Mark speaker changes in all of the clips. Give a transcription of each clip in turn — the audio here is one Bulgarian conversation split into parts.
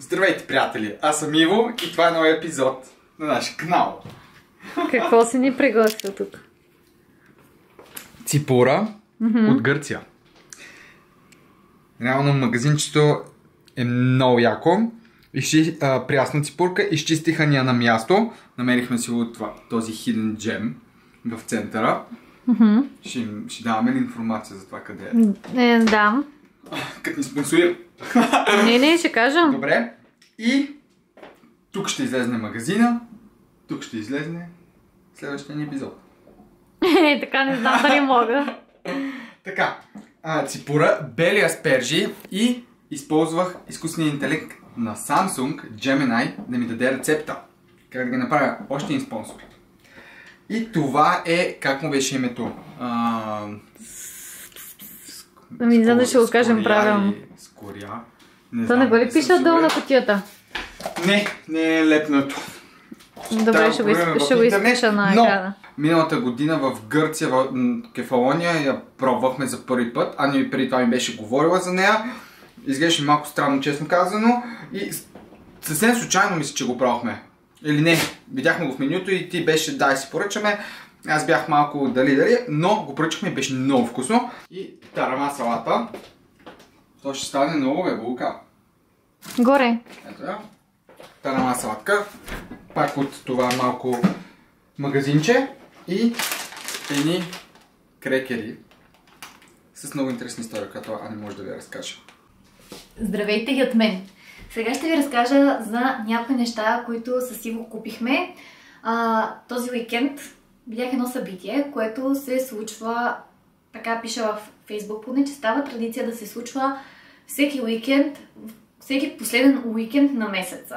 Speaker 1: Здравейте, приятели! Аз съм Иво и това е новия епизод на нашия канал.
Speaker 2: Какво си ни пригласил тук?
Speaker 1: Ципура от Гърция. Реално магазинчето е много яко. Прясна ципурка. Изчистиха ни я на място. Намерихме си от този hidden gem в центъра. Ще даваме ли информация за това къде е?
Speaker 2: Не дам.
Speaker 1: Като ни спонсорира.
Speaker 2: Не, ще кажа.
Speaker 1: Добре. И тук ще излезне магазина. Тук ще излезне следващия ни епизод.
Speaker 2: Така не знам дали мога.
Speaker 1: Така. Ципура, бели аспержи и използвах изкуствения интелект на Samsung Gemini да ми даде рецепта. Как да ги направя? Още един спонсор. И това е, как му беше името?
Speaker 2: Не знам да ще го кажем правилно.
Speaker 1: Скоря.
Speaker 2: То не го ли пише отдолу на кутията?
Speaker 1: Не е лепнато.
Speaker 2: Добре, ще го изпиша на екрана.
Speaker 1: Миналата година в Гърция, в Кефалония, я пробвахме за първи път. Ани преди това ми беше говорила за нея. Изглеждаше малко странно, честно казано. И съвсем случайно мисля, че го пробвахме. Или не, видяхме го в менюто и ти беше дай си поръчаме. Аз бях малко дали, но го поръчахме и беше много вкусно. И тарама салата. То ще стане много булка.
Speaker 2: Горе.
Speaker 1: Ето я. Тарама салатка. Пак от това малко магазинче. И едни крекери. С много интересна история, която Ани може да ви разкаже.
Speaker 3: Здравейте и от мен! Сега ще ви разкажа за някои неща, които със Иво купихме. Този уикенд видях едно събитие, което се случва, така пише в Фейсбук, поне че става традиция да се случва всеки уикенд, всеки последен уикенд на месеца.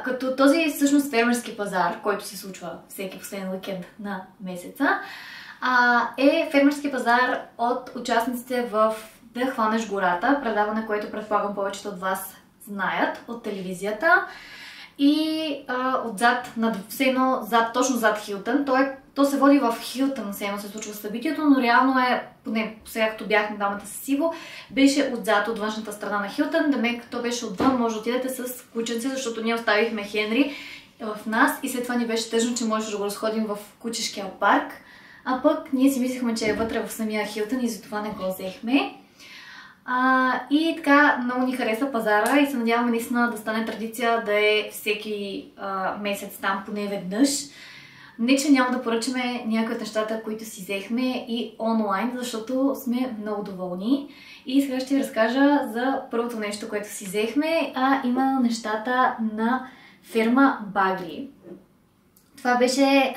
Speaker 3: Като този всъщност фермерски пазар, който се случва всеки последен уикенд на месеца, е фермерски пазар от участниците в Да хванеш гората, предаване, което предполагам повечето от вас знаят от телевизията. И отзад, точно зад Хилтън, то се води в Хилтън, все едно се случва събитието, но реално е, поне сега като бяхме двамата с Иво, беше отзад от външната страна на Хилтън, демек то беше отвън, може да отидете с кученце, защото ние оставихме Хенри в нас и след това ни беше тъжно, че можеше да го разходим в кучешкия парк, а пък ние си мислихме, че е вътре в самия Хилтън и затова не го взехме. И така много ни хареса пазара и се надяваме наистина да стане традиция да е всеки месец там поне веднъж. Не, че няма да поръчаме някои от нещата, които си взехме и онлайн, защото сме много доволни. И сега ще ви разкажа за първото нещо, което си взехме, има нещата на фирма Багри. Това беше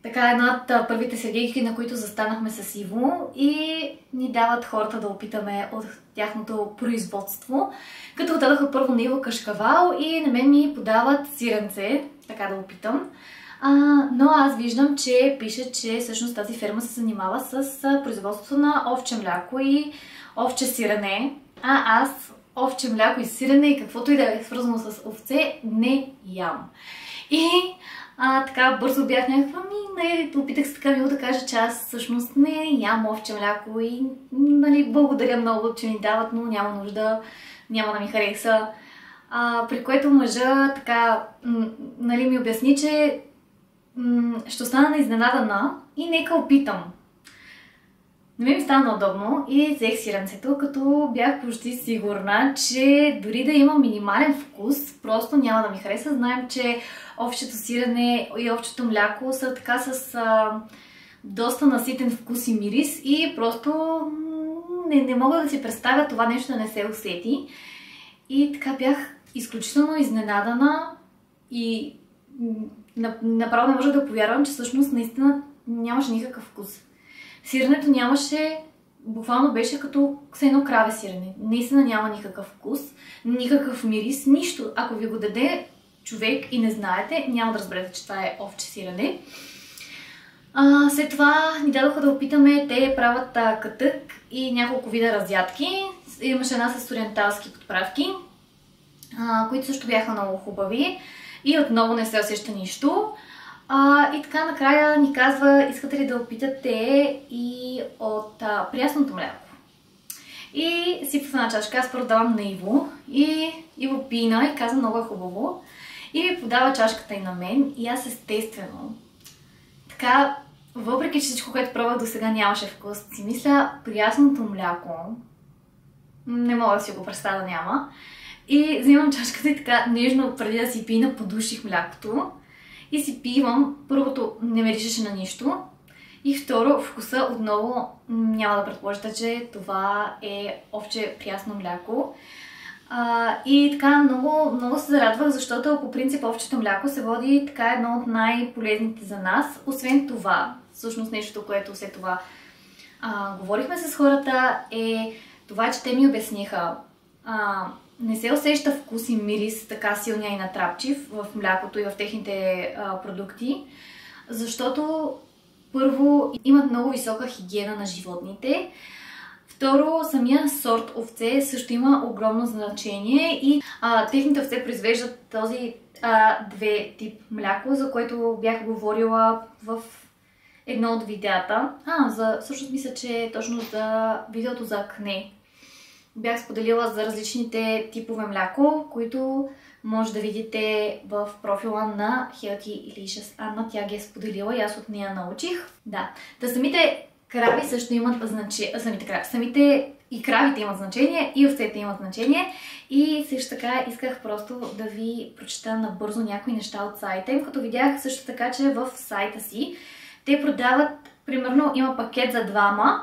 Speaker 3: така една от първите сергейки, на които застанахме с Иво и ни дават хората да опитаме от тяхното производство. Като дадоха първо на Иво кашкавал и на мен ми подават сиренце, така да опитам. Но аз виждам, че пише, че всъщност тази ферма се занимава с производството на овче мляко и овче сирене. Аз овче мляко и сирене и каквото и да е свързано с овце не ям. И така бързо бях някаква, опитах се така мило да кажа, че аз всъщност не ям овче мляко и благодаря много, че ми дават, но няма нужда, няма да ми хареса. При което мъжа така ми обясни, че ще остана изненадана и нека опитам. На мен ми стана удобно и взех сиренцето, като бях почти сигурна, че дори да има минимален вкус, просто няма да ми хареса. Знаем, че овчето сирене и овчето мляко са така с доста наситен вкус и мирис и просто не мога да си представя това нещо да не се усети. И така бях изключително изненадана и направо не можех да повярвам, че всъщност наистина нямаше никакъв вкус. Сиренето нямаше, буквално беше като едно краве сирене. Наистина няма никакъв вкус, никакъв мирис, нищо. Ако ви го даде човек и не знаете, няма да разберете, че това е овче сирене. След това ни дадоха да опитаме, те правят катък и няколко вида разядки. Имаше една с ориенталски подправки, които също бяха много хубави и отново не се усеща нищо. И така накрая ни казва, искате ли да опитате и от прясното мляко. И сипвах една чашка, аз първо давам на Иво и Иво пина и каза много е хубаво. И ми подава чашката и на мен и аз естествено, така, въпреки че всичко, което пробвах до сега нямаше вкус, си мисля, прясното мляко, не мога да си го представя да няма. И взимам чашката и така нежно, преди да си пина, подуших млякото и си пивам. Първото не ме ричаше на нищо. И второ, вкуса отново няма да предположите, че това е овче прясно мляко. И така много се зарадвах, защото по принцип овчето мляко се води така едно от най-полезните за нас. Освен това, всъщност нещо, което след това говорихме с хората, е това, че те ми обясниха. Не се усеща вкус и мирис така силния и натрапчив в млякото и в техните продукти, защото първо имат много висока хигиена на животните. Второ, самия сорт овце също има огромно значение и техните овце произвеждат този две тип мляко, за което бях говорила в едно от видеята. Всъщност мисля, че точно за видеото за акне. Бях споделила за различните типове мляко, които може да видите в профила на Healthy Delicious Анна. Тя ги е споделила и аз от нея научих. Да, самите крави също имат значение. Самите и кравите имат значение, и овцете имат значение. И също така исках просто да ви прочета набързо някои неща от сайта им, като видях също така, че в сайта си те продават, примерно има пакет за двама,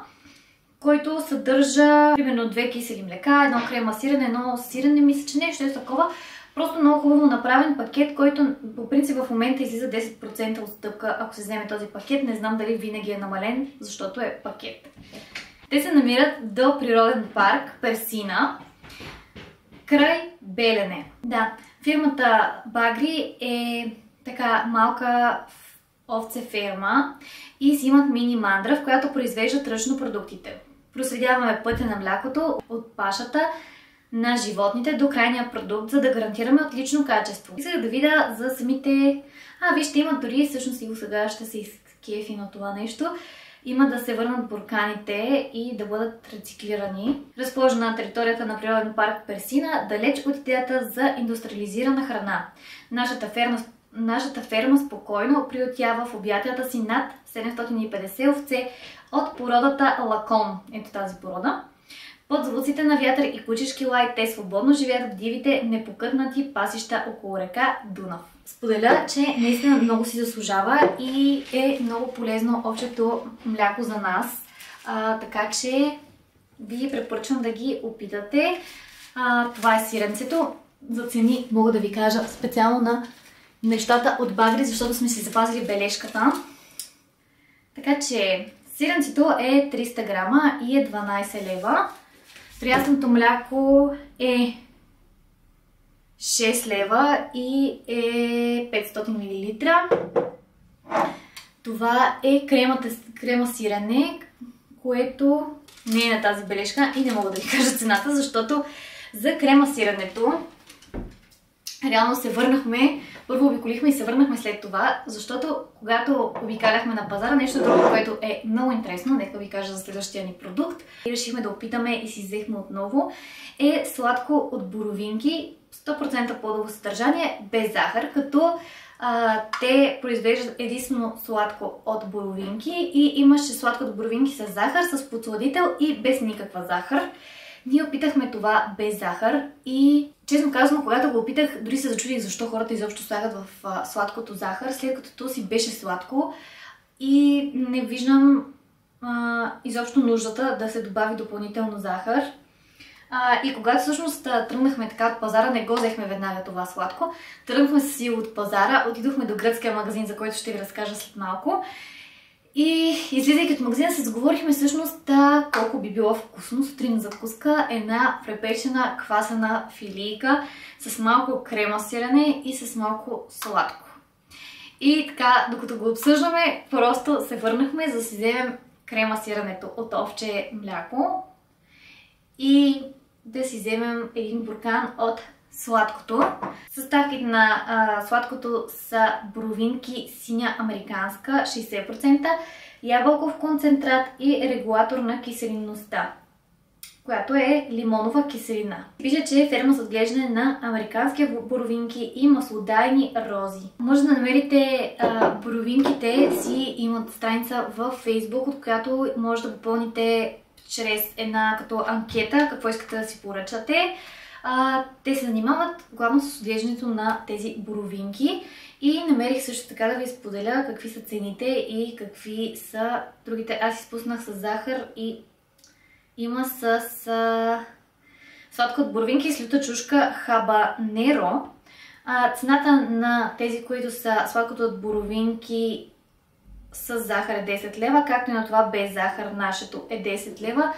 Speaker 3: който съдържа примерно 2 кисели млека, едно крема сирене, едно сирене, мисля, че нещо е такова. Просто много хубаво направен пакет, който по принцип в момента излиза 10% отстъпка, ако се вземе този пакет. Не знам дали винаги е намален, защото е пакет. Те се намират до природен парк Персина, край Белене. Да, фирмата Багри е така малка овцеферма и си имат мини мандра, в която произвеждат ръчно продуктите. Проследяваме пътя на млякото от пашата на животните до крайния продукт, за да гарантираме отлично качество. Исках да видя за самите... вижте, има дори, всъщност и го сега ще се изкефи на това нещо. Има да се върнат бурканите и да бъдат рециклирани. Разположена на територията на природен парк Персина, далеч от идеята за индустриализирана храна. Нашата ферма спокойно приютява в обятията си над 750 овце от породата Лакон. Ето тази порода. Под звуците на вятър и кучешки лай те свободно живеят в дивите, непокътнати пасища около река Дунав. Споделя, че наистина много си заслужава и е много полезно овчето мляко за нас. Така че ви препоръчвам да ги опитате. Това е сиренцето. За цени мога да ви кажа специално на нещата от Багри, защото сме си запазили бележката. Така че сиренцето е 300 грама и е 12 лева. Прясното мляко е 6 лева и е 500 мл. Това е крема сирене, което не е на тази бележка и не мога да ви кажа цената, защото за крема сиренето реално се върнахме, първо обиколихме и се върнахме след това, защото когато обикаляхме на пазара, нещо друго, което е много интересно, нека ви кажа за следващия ни продукт, и решихме да опитаме и си взехме отново, е сладко от боровинки, 100% плодово съдържание, без захар, като те произвеждат единствено сладко от боровинки и имаше сладко от боровинки с захар, с подсладител и без никаква захар. Ние опитахме това без захар и честно казано, когато го опитах, дори се зачудих защо хората изобщо слагат в сладкото захар, след като то си беше сладко и не виждам изобщо нуждата да се добави допълнително захар. И когато всъщност тръгнахме така от пазара, не го взехме веднага това сладко, тръгнахме с сила от пазара, отидохме до гръцкия магазин, за който ще ви разкажа след малко. И излизайки от магазина се сговорихме всъщност колко би било вкусно сутрин закуска една препечена квасена филийка с малко крема сирене и с малко сладко. И така, докато го обсъждаме, просто се върнахме за да си вземем крема сиренето от овче мляко и да си вземем един буркан от сладкото. Съставките на сладкото са боровинки синя американска 60%, ябълков концентрат и регулатор на киселинността. която е лимонова киселина. Пише, че е ферма за отглеждане на американски боровинки и маслодайни рози. Може да намерите боровинките си, имат страница във Facebook, от която може да попълните чрез една като анкета какво искате да си поръчате. Те се занимават главно с отглеждането на тези боровинки и намерих също така да ви споделя какви са цените и какви са другите. Аз изпуснах с захар и има с сладка от боровинки и с люта чушка хабанеро. Цената на тези, които са сладкото от боровинки с захар е 10 лева, както и на това без захар нашето е 10 лева.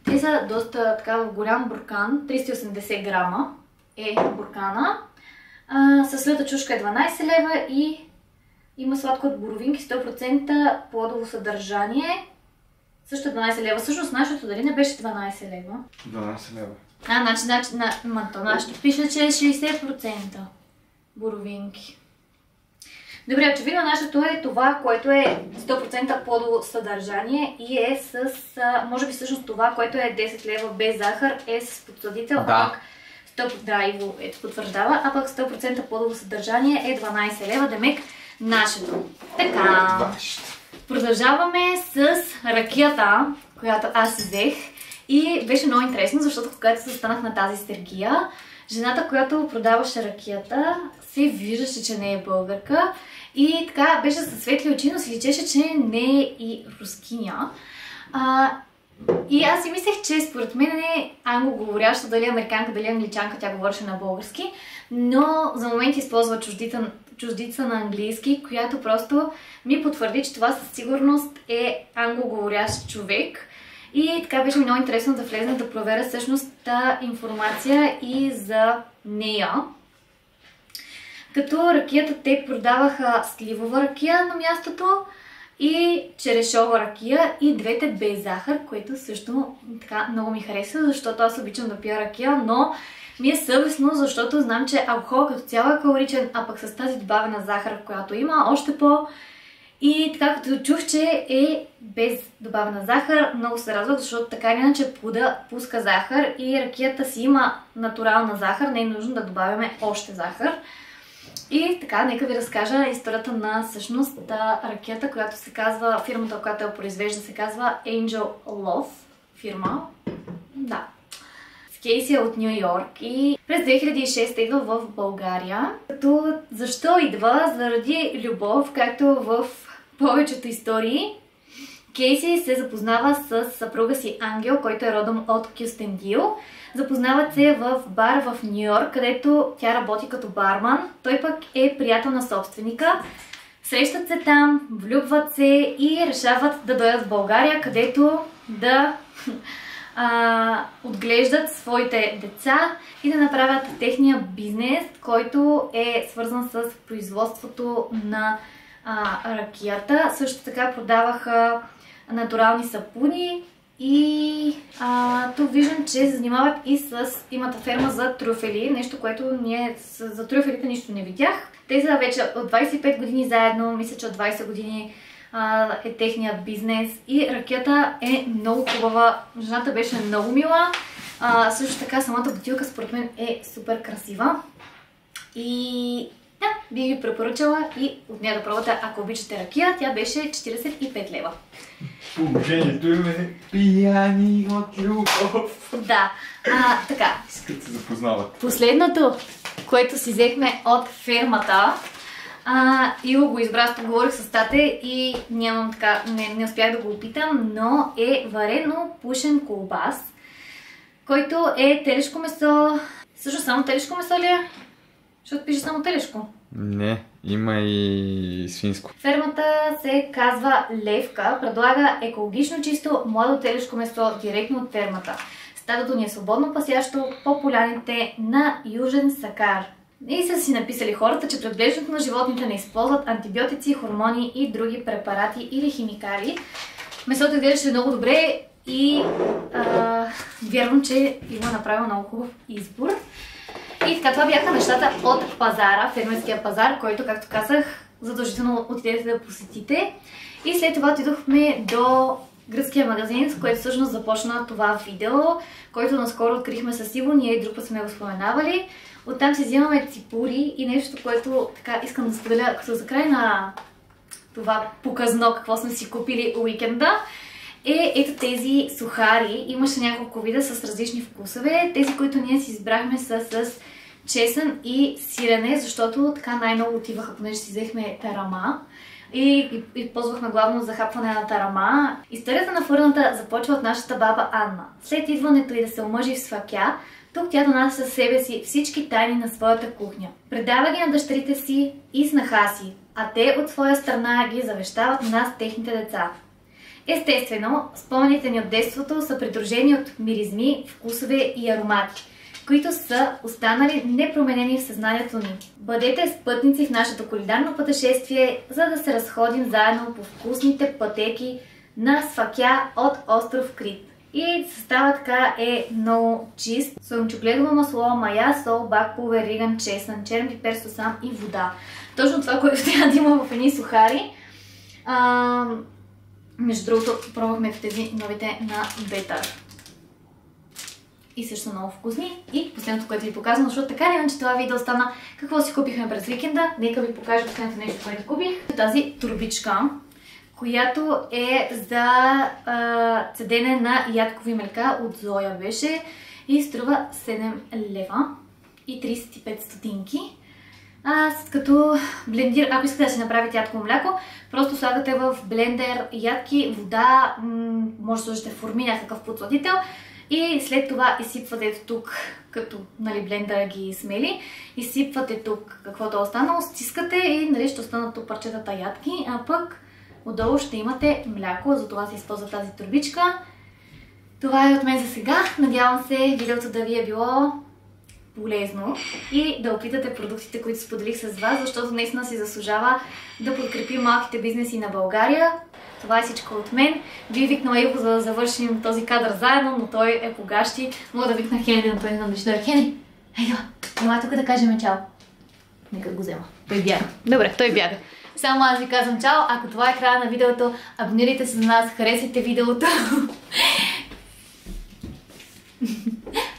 Speaker 3: Те са доста така голям буркан, 380 грама е буркана. С люта чушка е 12 лева и има сладко от боровинки, 100% плодово съдържание. Също 12 лева. Всъщност нашето дали не беше 12 лева?
Speaker 1: 12 лева.
Speaker 3: Нашето пише, че е 60% боровинки. Добре, очевидно нашето е това, което е 100% плодово съдържание и е с, може би всъщност това, което е 10 лева без захар е с подсладител, Иво потвърждава, а пък 100% плодово съдържание е 12 лева, демек нашето. Така, продължаваме с ракията, която аз взех и беше много интересно, защото когато се застанах на тази стергия, жената, която продаваше ракията, се виждаше, че не е българка и така беше със светли очи, но си личеше, че не е и рускиня. И аз си мислех, че според мен е англоговоряща, дали американка, дали англичанка, тя говореше на български, но за момент използва чуждица на английски, която просто ми потвърди, че това със сигурност е англоговорящ човек. И така беше ми много интересно да влезна да проверя всъщност информация и за нея. Като ракията те продаваха сливова ракия на мястото и черешова ракия и двете без захар, което също така много ми хареса, защото аз обичам да пия ракия, но ми е съвестно, защото знам, че алкохол като цяло е калоричен, а пък с тази добавена захар, която има, още по... И така като чух, че е без добавена захар, много се радвах, защото така или иначе плода пуска захар и ракията си има натурална захар, не е нужно да добавяме още захар. И така, нека ви разкажа историята на всъщност ракията, която се казва, фирмата, която я произвежда, се казва Angel Love фирма. Да. С Кейси е от Ню Йорк и през 2006 идва в България. Като защо идва? Заради любов, както в повечето истории. Кейси се запознава с съпруга си Ангел, който е родом от Кюстендил. Запознават се в бар в Ню Йорк, където тя работи като барман. Той пък е приятел на собственика. Срещат се там, влюбват се и решават да дойдат в България, където да отглеждат своите деца и да направят техния бизнес, който е свързан с производството на ракията. Също така продаваха натурални сапуни и тук виждам, че се занимават и с имат ферма за трюфели, нещо, което ние за трюфелите нищо не видях. Те са вече от 25 години заедно, мисля, че от 20 години е техният бизнес и ракията е много хубава. Жената беше много мила. Също така самата бутилка според мен е супер красива. И да, би ви препоръчала и от нея да пробвате, ако обичате ракия. Тя беше 45 лева.
Speaker 1: Положението им е пияни от любов.
Speaker 3: Да, така.
Speaker 1: Искат се запознават.
Speaker 3: Последното, което си взехме от фермата, Иво го избра, аз говорих с тате и нямам така, не успях да го опитам, но е варено пушен колбас, който е телешко месо. Също само телешко месо ли е? Защото пише само телешко.
Speaker 1: Не, има и свинско.
Speaker 3: Фермата се казва Левка, предлага екологично чисто младо телешко месо директно от фермата. Стадото ни е свободно пасящо по поляните на Южен Сакар. И са си написали хората, че при отглеждането на животните не използват антибиотици, хормони и други препарати или химикали. Месото изглеждаше много добре и вярвам, че има направил много хубав избор. И така, това бяха нещата от пазара, фермерския пазар, който, както казах, задължително отидете да посетите. И след това отидохме до гръцкия магазин, с който всъщност започна това видео, който наскоро открихме със Иво, ние и друг път сме го споменавали. Оттам си взимаме ципури и нещо, което така искам да споделя като за край на това показно, какво сме си купили уикенда. Ето тези сухари. Имаше няколко вида с различни вкусове. Тези, които ние си избрахме са с чесън и сирене, защото така най-много отиваха, понеже си взехме тарама. И ползвахме главно за хапване на тарама. Историята на фърната започва от нашата баба Анна. След идването й да се омъжи в Свакя, тук тя донася със себе си всички тайни на своята кухня. Предава ги на дъщерите си и снаха си, а те от своя страна ги завещават на нас, техните деца. Естествено, спомените ни от детството са придружени от миризми, вкусове и аромати, които са останали непроменени в съзнанието ни. Бъдете спътници в нашето кулинарно пътешествие, за да се разходим заедно по вкусните пътеки на Свакя от остров Крит. И състава така е много чист. Слънчогледово масло, мая, сол, бак, пулвер, риган, чесън, черен пипер, сусам и вода. Точно това, което трябва да има в едни сухари. Между другото, пробвахме в тези новите на Бетър. И също много вкусни. И последното, което ви показвам, защото така не че това видео стана какво си купихме през уикенда. Нека ви покажа последното нещо, което купих. Тази турбичка, която е за цедене на ядкови млека от Зоя беше и струва 7 лева и 35 стотинки. Като блендир, ако искате да си направите ядково мляко, просто слагате в блендер ядки, вода, може да сложите в форми, някакъв подсладител и след това изсипвате тук, като блендера ги смели, изсипвате тук каквото е останало, стискате и ще останат тук парчетата ядки, а пък отдолу ще имате мляко, затова се използва тази турбичка. Това е от мен за сега. Надявам се видеото да ви е било полезно и да опитате продуктите, които споделих с вас, защото наистина си заслужава да подкрепим малките бизнеси на България. Това е всичко от мен. Ви викнала Иво, за да завършим този кадър заедно, но той е погащи. Мога да викна Хени, но той не знам да ще дойде. Хени, ела тук да кажем чао. Нека го взема. Той бяга. Добре, той бяга. Само аз ви казвам чао. Ако това е края на видеото, абонирайте се за нас, харесайте видеото.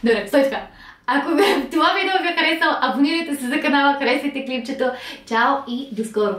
Speaker 3: Добре, стой така. Ако това видео ви е харесало, абонирайте се за канала, харесайте клипчето. Чао и до скоро!